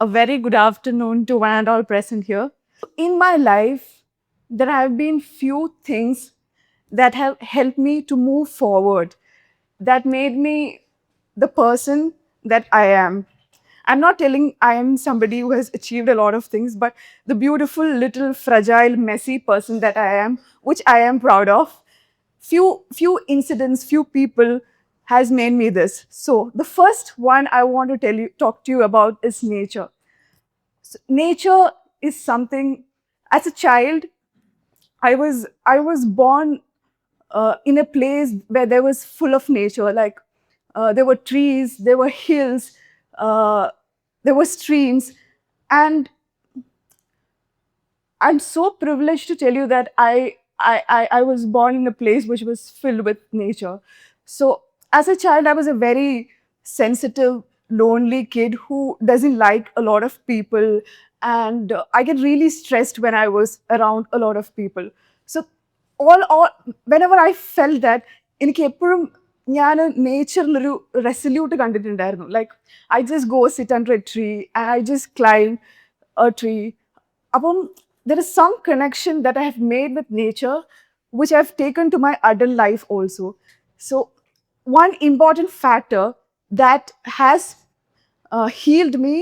A very good afternoon to one and all present here. In my life, there have been few things that have helped me to move forward, that made me the person that I am. I'm not telling I am somebody who has achieved a lot of things, but the beautiful, little, fragile, messy person that I am, which I am proud of. Few incidents, few people has made me this. So the first one I want to talk to you about is nature. So nature is something. As a child, I was born in a place where there was full of nature. Like there were trees, there were hills, uh, there were streams, and I'm so privileged to tell you that I was born in a place which was filled with nature. So as a child, I was a very sensitive, lonely kid who doesn't like a lot of people, and I get really stressed when I was around a lot of people. So all whenever I felt that, എനിക്ക് എപ്പോഴും ഞാൻ നേച്ചറിലൊരു resolute കണ്ടിട്ടുണ്ടായിരുന്നു. Like I just go sit under A tree and I just climb a tree. Upon there is some connection that I have made with nature, which I've taken to my adult life also. So, one important factor that has healed me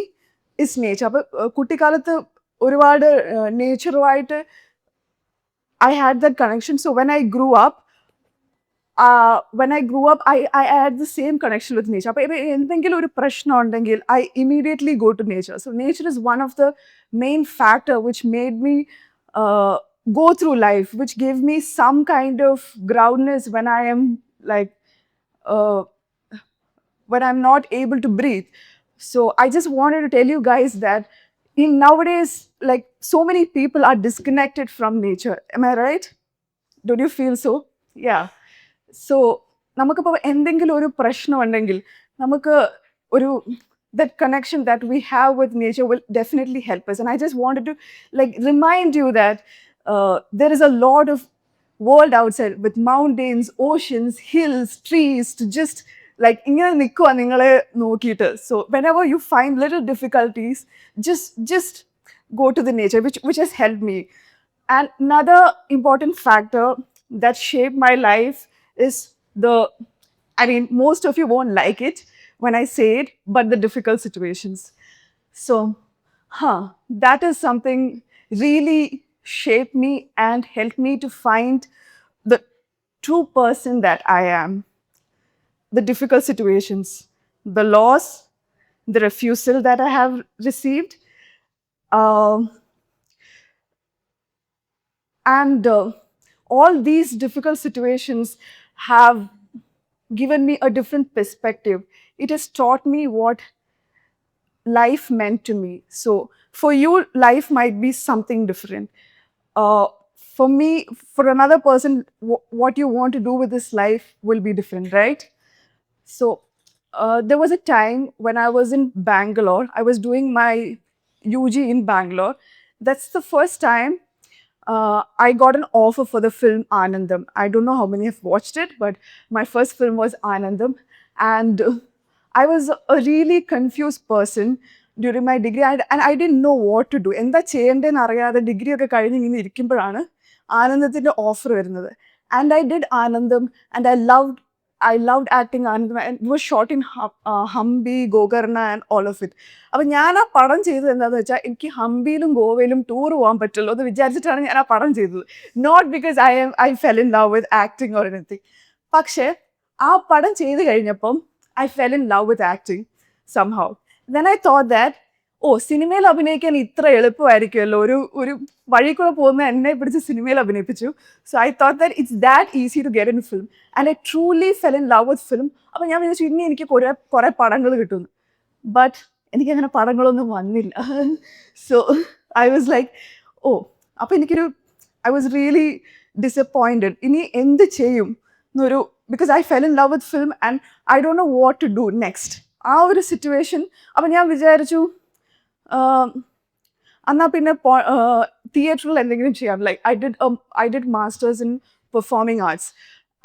is nature. അപ്പോൾ കുട്ടിക്കാലത്ത് ഒരുപാട് നേച്ചറുമായിട്ട് I had that connection. So when I grew up, I had the same connection with nature. അപ്പോൾ എന്തെങ്കിലും ഒരു പ്രശ്നം ഉണ്ടെങ്കിൽ I immediately go to nature. So nature is one of the main factor which made me go through life, which gave me some kind of groundness when I am like uh, when I'm not able to breathe. So I just wanted to tell you guys that in nowadays, like so many people are disconnected from nature. Am I right? Don't you feel so? Yeah. So നമുക്കിപ്പോൾ എന്തെങ്കിലും ഒരു പ്രശ്നം ഉണ്ടെങ്കിൽ നമുക്ക് ഒരു that connection that we have with nature will definitely help us. And I just wanted to like remind you that there is a lot of world outside with mountains, oceans, hills, trees to just like ഇങ്ങനെ നിൽക്കുക നിങ്ങളെ നോക്കിയിട്ട്. So whenever you find little difficulties, just go to the nature, which has helped me. And another important factor that shaped my life is the, I mean, most of you won't like it when I say it, but the difficult situations. So, that is something really shaped me and helped me to find the true person that I am. The difficult situations, the loss, the refusal that I have received, um, and all these difficult situations have given me a different perspective. It has taught me what life meant to me. So for you, life might be something different. For me, for another person, what you want to do with this life will be different, right? So there was a time when I was in Bangalore. I was doing my UG in Bangalore. That's the first time I got an offer for the film Anandam. I don't know how many have watched it, but my first film was Anandam. And I was a really confused person during my degree, and I didn't know what to do. എന്താ ചെയ്യേണ്ടതെന്ന് അറിയാതെ degree ഒക്കെ കഴിഞ്ഞ് ഇങ്ങനെ ഇരിക്കുമ്പോഴാണ് ആനന്ദത്തിൻ്റെ offer വരുന്നത്. And I did Anandam, and I loved acting Anandam, and it was shot in Hampi, Gokarna, and all of it. അപ്പോൾ ഞാൻ ആ പടം ചെയ്തത് എന്താണെന്ന് വെച്ചാൽ എനിക്ക് ഹംപിയിലും ഗോവയിലും ടൂർ പോകാൻ പറ്റുള്ളൂ എന്ന് വിചാരിച്ചിട്ടാണ് ഞാൻ ആ പടം ചെയ്തത്. Not because I fell in love with acting or anything. പക്ഷേ ആ പടം ചെയ്ത് കഴിഞ്ഞപ്പം I fell in love with acting somehow. Then I thought that സിനിമയിൽ അഭിനയിക്കാൻ ഇത്ര എളുപ്പമായിരിക്കുമല്ലോ, ഒരു വഴി കൂടെ പോകുന്ന എന്നെ പിടിച്ച് സിനിമയിൽ അഭിനയിപ്പിച്ചു. So I thought that it's that easy to get in film, and I truly fell in love with film. അപ്പോൾ ഞാൻ വിചാരിച്ചു ഇനി എനിക്ക് കുറേ പടങ്ങൾ കിട്ടുന്നു. ബട്ട് എനിക്കങ്ങനെ പടങ്ങളൊന്നും വന്നില്ല. സോ ഐ വാസ് ലൈക്ക് അപ്പോൾ ഐ വാസ് റിയലി ഡിസപ്പോയിൻറ്റഡ്. ഇനി എന്ത് ചെയ്യും എന്നൊരു, because I fell in love with film and I don't know what to do next. ആ ഒരു സിറ്റുവേഷൻ. അപ്പം ഞാൻ വിചാരിച്ചു എന്നാൽ പിന്നെ തിയേറ്ററിൽ എന്തെങ്കിലും ചെയ്യാം. Like I did masters in performing arts.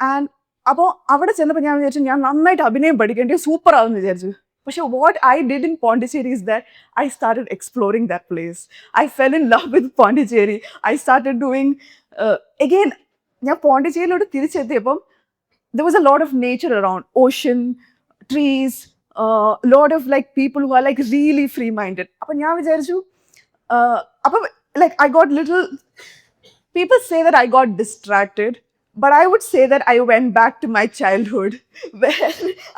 And അപ്പോൾ അവിടെ ചെന്നപ്പോൾ ഞാൻ വിചാരിച്ചു ഞാൻ നന്നായിട്ട് അഭിനയം പഠിക്കേണ്ടി സൂപ്പർ ആവുമെന്ന് വിചാരിച്ചു. But what I did in Pondicherry is that I started exploring that place. I fell in love with Pondicherry. I started doing, again, ഞാൻ പോണ്ടിച്ചേരിയിലോട്ട് തിരിച്ചെത്തിയപ്പം there was a lot of nature around, ocean, trees, lot of like people who are like really free minded. അപ്പം ഞാൻ വിചാരിച്ചു, അപ്പം like I got little, people say that I got distracted, but I would say that I went back to my childhood where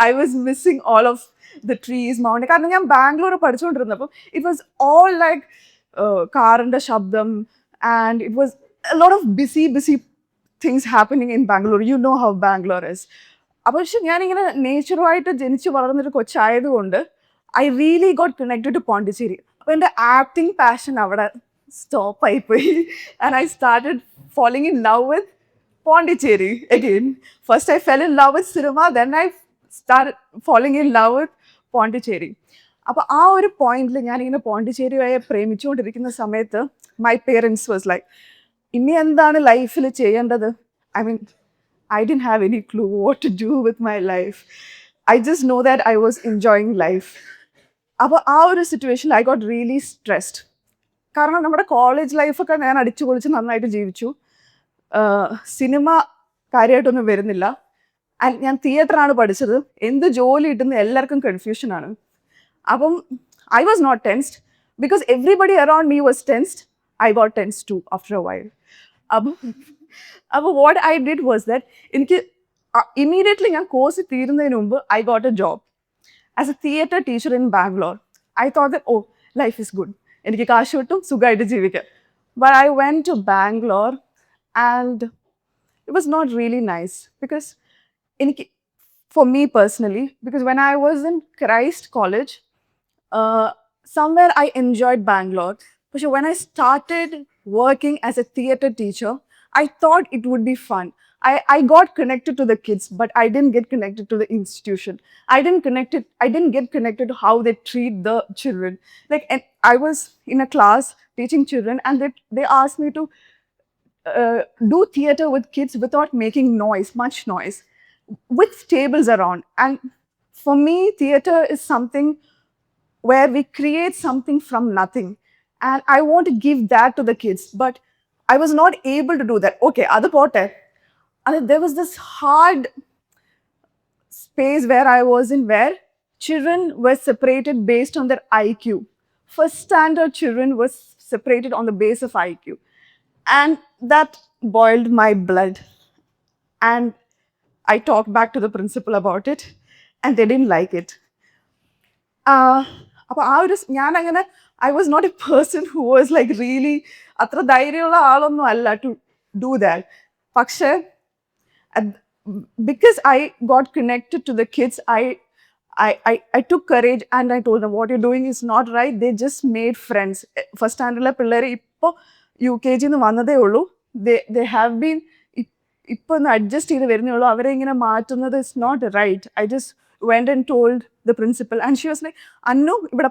I was missing all of the trees, mountain. കാരണം ഞാൻ Bangalore പഠിച്ചുകൊണ്ടിരുന്നപ്പോൾ it was all like കാറിന്റെ ശബ്ദം, and it was a lot of busy things happening in Bangalore. You know how Bangalore is. അപ്പോൾ പക്ഷെ ഞാനിങ്ങനെ നേച്ചറുമായിട്ട് ജനിച്ച് വളർന്നൊരു കൊച്ചായതുകൊണ്ട് I really got connected to Pondicherry. അപ്പോൾ എൻ്റെ ആക്ടിങ് പാഷൻ അവിടെ സ്റ്റോപ്പ് ആയിപ്പോയി. And I started falling in love with Pondicherry again. First I fell in love with cinema, then I started falling in love with Pondicherry. അപ്പോൾ ആ ഒരു പോയിന്റിൽ ഞാനിങ്ങനെ പോണ്ടിച്ചേരിയെ പ്രേമിച്ചുകൊണ്ടിരിക്കുന്ന സമയത്ത് മൈ പേരൻസ് വാസ് ലൈക്ക്, ഇനി എന്താണ് ലൈഫിൽ ചെയ്യേണ്ടത്? I mean, I didn't have any clue what to do with my life. I just know that I was enjoying life. അപ്പോൾ ആ ഒരു സിറ്റുവേഷനിൽ ഐ ഗോട്ട് റിയലി സ്ട്രെസ്ഡ്. കാരണം നമ്മുടെ കോളേജ് ലൈഫൊക്കെ ഞാൻ അടിച്ചു പൊളിച്ച് നന്നായിട്ട് ജീവിച്ചു. സിനിമ കാര്യമായിട്ടൊന്നും വരുന്നില്ല. ആൻഡ് ഞാൻ തിയേറ്ററാണ് പഠിച്ചത്. എന്ത് ജോലി കിട്ടുന്ന എല്ലാവർക്കും കൺഫ്യൂഷനാണ്. അപ്പം I was not tensed because everybody around me was tensed. I got tensed too after a while. അപ്പോൾ what I did was that എനിക്ക് ഇമ്മീഡിയറ്റ്ലി ഞാൻ കോഴ്സ് തീരുന്നതിന് മുമ്പ് I got a job as a theatre teacher in Bangalore. I thought that oh, life is good, എനിക്ക് കാശ് കിട്ടും, സുഖമായിട്ട് ജീവിക്കാം. But I went to Bangalore and it was not really nice because for me personally, because when I was in Christ College, somewhere I enjoyed Bangalore, but when I started working as a theatre teacher, I thought it would be fun. I got connected to the kids, but I didn't get connected to the institution. I didn't get connected to how they treat the children. Like, and I was in a class teaching children, and they asked me to do theater with kids without making much noise, with tables around. And for me, theater is something where we create something from nothing. And I want to give that to the kids, but I was not able to do that. Okay, other part, and there was this hard space where I was in, where children were separated based on their IQ. First standard children were separated on the base of IQ. And that boiled my blood. And I talked back to the principal about it, and they didn't like it. അപ്പോൾ ആ ഒരു ഞാനങ്ങനെ, I was not a person who was like really അത്ര ധൈര്യമുള്ള ആളൊന്നും അല്ല to do that. പക്ഷേ because I got connected to the kids, I took courage and I told them, what you're doing is not right. They just made friends. First സ്റ്റാൻഡേർഡിലെ പിള്ളേർ ഇപ്പോൾ UKG നിന്ന് വന്നതേ ഉള്ളൂ. ദേ ഹാവ് ബീൻ ഇപ്പോൾ ഒന്ന് adjust ചെയ്ത് വരുന്നേ ഉള്ളൂ. അവരെ ഇങ്ങനെ മാറ്റുന്നത് is not right. I just went and told the principal, and she was like, അന്നു ഇവിടെ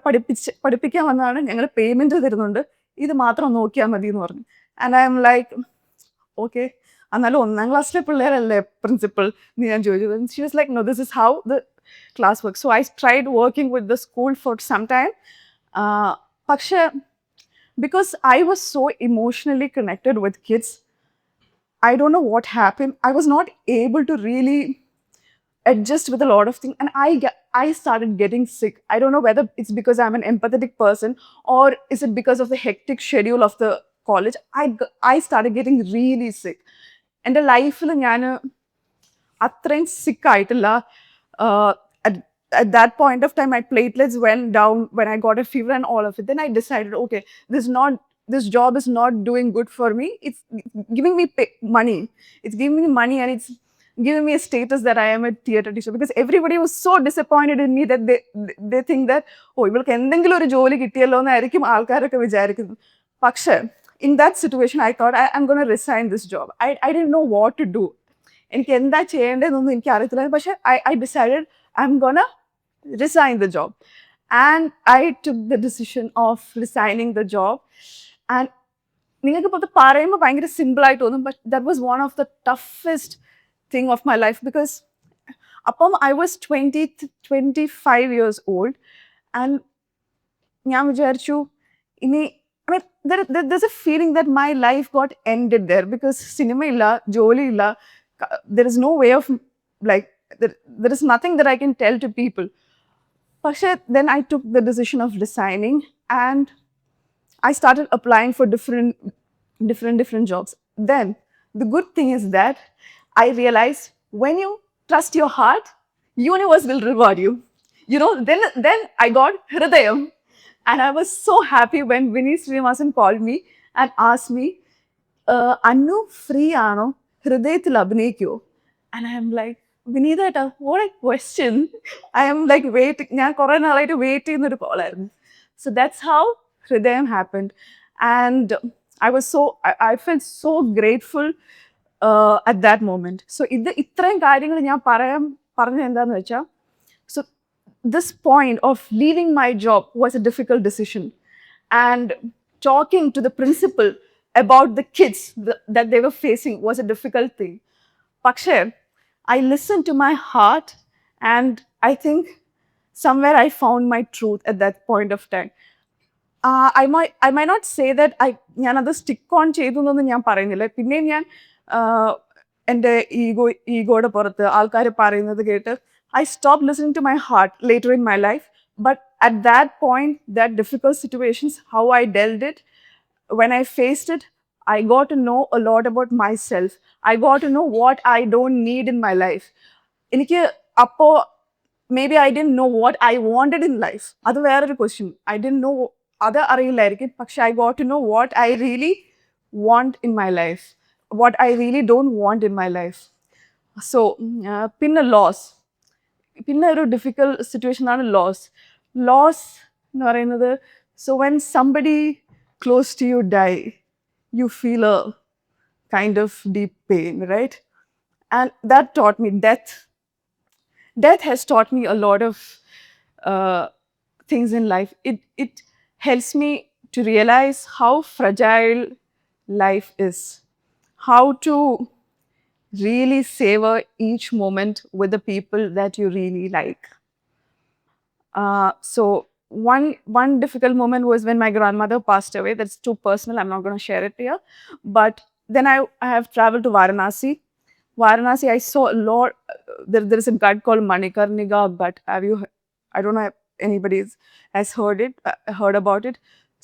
പഠിപ്പിക്കാൻ വന്നതാണ്, ഞങ്ങൾ പേയ്മെൻറ്റ് തരുന്നുണ്ട്, ഇത് മാത്രം നോക്കിയാൽ മതി എന്ന് പറഞ്ഞു. And I am like, okay, എന്നാലും 1ാം ക്ലാസ്സിലെ പിള്ളേരല്ലേ പ്രിൻസിപ്പൽ എന്ന് ഞാൻ ചോദിച്ചത്. She was like, no, this is how the class work. So I tried working with the school for some time. പക്ഷേ because I was so emotionally connected with kids, I don't know what happened. I was not able to really adjust with a lot of things, and I started getting sick. I don't know whether it's because I'm an empathetic person, or is it because of the hectic schedule of the college. I started getting really sick. എൻ്റെ ലൈഫിൽ ഞാൻ അത്രയും സിക്കായിട്ടില്ല. At that point of time, my platelets went down when I got a fever and all of it. Then I decided, okay, this job is not doing good for me. It's giving me money. It's giving me money, and it's giving me a status that I am a theatre teacher. Because everybody was so disappointed in me that they think that, oh, ഇവൾക്ക് എന്തെങ്കിലും ഒരു ജോലി കിട്ടിയല്ലോ എന്നായിരിക്കും ആൾക്കാരൊക്കെ വിചാരിക്കുന്നത്. പക്ഷേ in that situation, I thought I'm going to resign this job. I didn't know what to do. എനിക്ക് എന്താ ചെയ്യേണ്ടതെന്നൊന്നും എനിക്ക് അറിയത്തില്ല. പക്ഷേ I decided I'm going to resign the job. And I took the decision of resigning the job. And നിങ്ങൾക്കിപ്പോൾ അത് പറയുമ്പോൾ ഭയങ്കര സിമ്പിളായിട്ട് തോന്നും, but that was one of the toughest thing of my life, because അപ്പം I was 25 years old and ഞാൻ വിചാരിച്ചു ഇനി I mean, there's a feeling that my life got ended there because cinema illa, jolly illa, there is no way of like there is nothing that I can tell to people. പക്ഷേ then I took the decision of resigning and I started applying for different jobs. Then the good thing is that I realized when you trust your heart, universe will reward you. You know, then I got Hridayam, and I was so happy when Vinny Srinivasan called me and asked me, Annu free ആണോ ഹൃദയത്തിൽ അഭിനയിക്കുമോ? And I'm like, Vinitha, what a question. I am like waiting. ഞാൻ കുറേ നാളായിട്ട് wait ചെയ്യുന്നൊരു കോളായിരുന്നു. So that's how Hridayam happened. And I felt so grateful at that moment. So ഇത്രയും കാര്യങ്ങൾ ഞാൻ പറഞ്ഞത് എന്താണെന്ന് വെച്ചാൽ, so this point of leaving my job was a difficult decision. And talking to the principal about the kids that they were facing was a difficult thing. പക്ഷേ I listened to my heart, and I think somewhere I found my truth at that point of time. I might not say that ഞാനത് stick on ചെയ്തു എന്നൊന്നും ഞാൻ പറയുന്നില്ല. പിന്നെയും ഞാൻ എൻ്റെ ഈഗോയുടെ പുറത്ത് ആൾക്കാർ പറയുന്നത് കേട്ട് I stopped listening to my heart later in my life. But at that point, that difficult situations, how I dealt it, when I faced it, I got to know a lot about myself. I got to know what I don't need in my life. എനിക്ക് അപ്പോൾ maybe I didn't know what I wanted in life. അത് വേറൊരു question. I didn't know, അത് അറിയില്ലായിരിക്കും. പക്ഷെ I got to know what I really want in my life, what I really don't want in my life. So, പിന്നെ loss. പിന്നെ ഒരു difficult situation ആണ് loss എന്ന് പറയുന്നത്. So when somebody close to you die, you feel a kind of deep pain, right? And that taught me death has taught me a lot of things in life. It helps me to realize how fragile life is, how to really savor each moment with the people that you really like. So one difficult moment was when my grandmother passed away. That's too personal. I'm not going to share it here. But then I have traveled to Varanasi. Varanasi, I saw a lot. There is a gut called Manikarnika gut. I don't know if anybody has heard about it.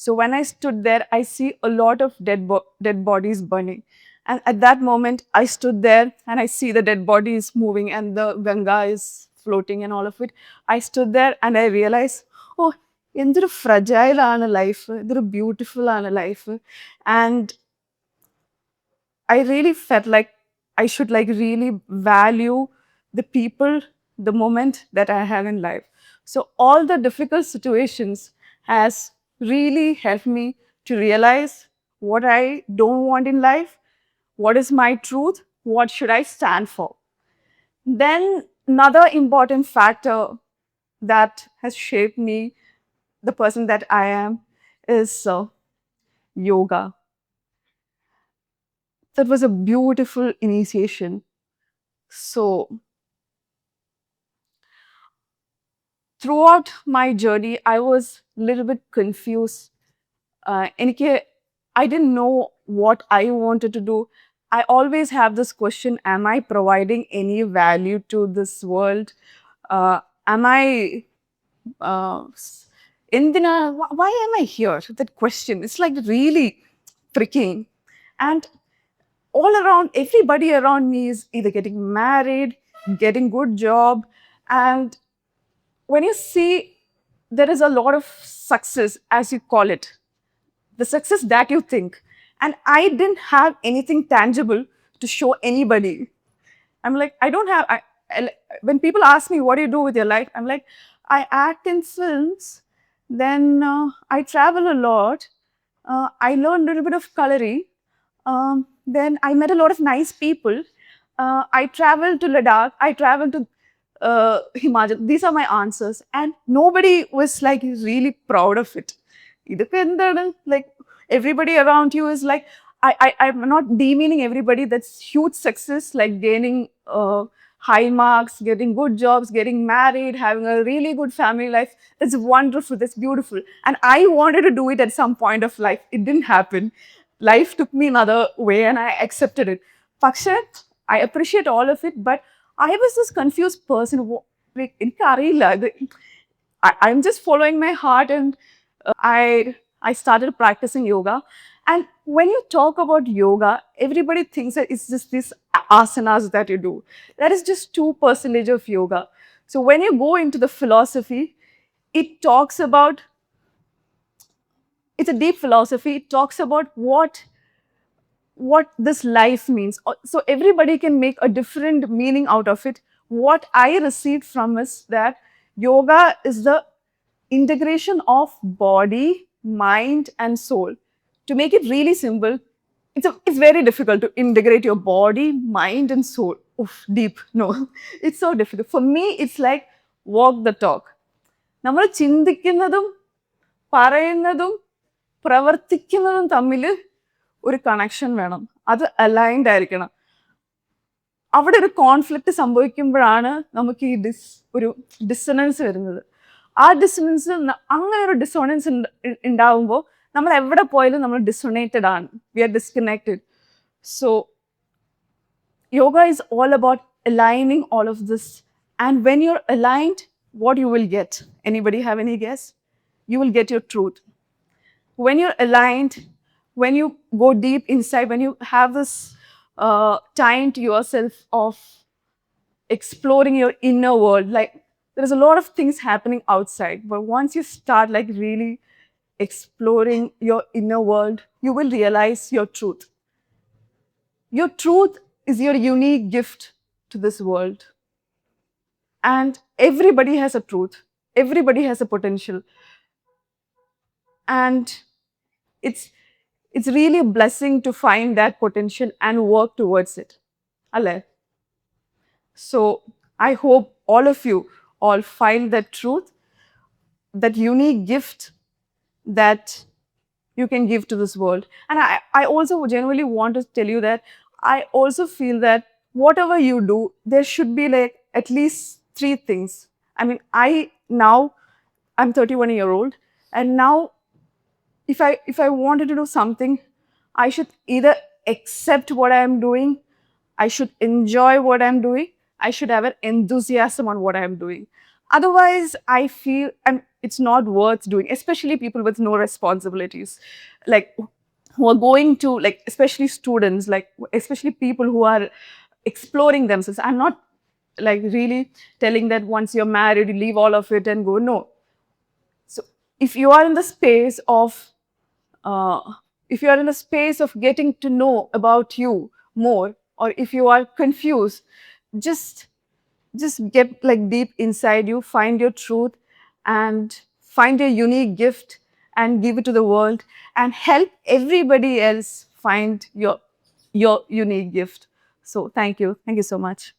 So when I stood there, I see a lot of dead bodies burning. And at that moment, I stood there and I see the dead bodies moving and the Ganga is floating and all of it. I stood there and I realized, oh, എന്തൊരു fragile ആണ് life, എന്തൊരു beautiful ആണ് life. And I really felt like I should like really value the people, the moment that I have in life. So all the difficult situations has really helped me to realize what I don't want in life, what is my truth, what should I stand for. Then another important factor that has shaped me, the person that I am, is yoga. That was a beautiful initiation. So throughout my journey, I was a little bit confused. I didn't know what I wanted to do. I always have this question, am I providing any value to this world? Am I, why am I here? That question, it's like really freaking. And all around, everybody around me is either getting married, getting good job, and when you see there is a lot of success, as you call it, the success that you think, and I didn't have anything tangible to show anybody. I'm like, I don't have, when people ask me, what do you do with your life? I'm like, I act in films, then I travel a lot, I learn a little bit of coloring, then I met a lot of nice people, I traveled to Ladakh, I traveled to Himachal. These are my answers, and nobody was like really proud of it. Like everybody around you is like, I'm not demeaning everybody. That's huge success, like gaining high marks, getting good jobs, getting married, having a really good family life. It's wonderful, that's beautiful. And I wanted to do it at some point of life. It didn't happen. Life took me another way and I accepted it. പക്ഷേ I appreciate all of it, but I was this confused person. Like, എനിക്കറിയില്ല ഇത് I'm just following my heart, and I started practicing yoga. And when you talk about yoga, everybody thinks that it's just these asanas that you do. That is just 2% of yoga. So when you go into the philosophy, it talks about, it's a deep philosophy. It talks about what this life means. So everybody can make a different meaning out of it. What I received from is that yoga is the integration of body, mind, and soul. To make it really simple, it's very difficult to integrate your body, mind, and soul. Oof, deep. No, it's so difficult. For me, it's like walk the talk. നമ്മൾ ചിന്തിക്കുന്നതും പറയുന്നതും പ്രവർത്തിക്കുന്നതും തമ്മിൽ ഒരു connection വേണം. അത് aligned ആയിരിക്കണം. അവിടെ ഒരു conflict സംഭവിക്കുമ്പോഴാണ് നമുക്ക് ഈ ഒരു ഡിസണൻസ് വരുന്നത്. ആ ഡിസണൻസ്, അങ്ങനെ ഒരു ഡിസോണൻസ് ഉണ്ടാവുമ്പോൾ നമ്മൾ എവിടെ പോയാലും നമ്മൾ ഡിസൊണേറ്റഡ് ആണ്. We are disconnected. So yoga is all about aligning all of this. And when you're aligned, what you will get? Anybody have any guess? You will get your truth. When you're aligned, when you go deep inside, when you have this time to yourself of exploring your inner world, like there's a lot of things happening outside, but once you start like really exploring your inner world, you will realize your truth. Your truth is your unique gift to this world. And everybody has a truth. Everybody has a potential. And it's really a blessing to find that potential and work towards it. Ale. So I hope all of you all find that truth, that unique gift that you can give to this world. And I also genuinely want to tell you that I also feel that whatever you do, there should be like at least 3 things. I mean, I'm 31-year-old, and now if I wanted to do something, I should either accept what I am doing, I should enjoy what I'm doing, I should have an enthusiasm on what I'm doing. Otherwise, I feel it's not worth doing, especially people with no responsibilities, like who are going to, like, especially students, like especially people who are exploring themselves. I'm not like really telling that once you're married, you leave all of it and go. No. So if you are in the space of if you are in a space of getting to know about you more, or if you are confused, just get like deep inside you, find your truth, and find your unique gift and give it to the world, and help everybody else find your unique gift. So thank you so much.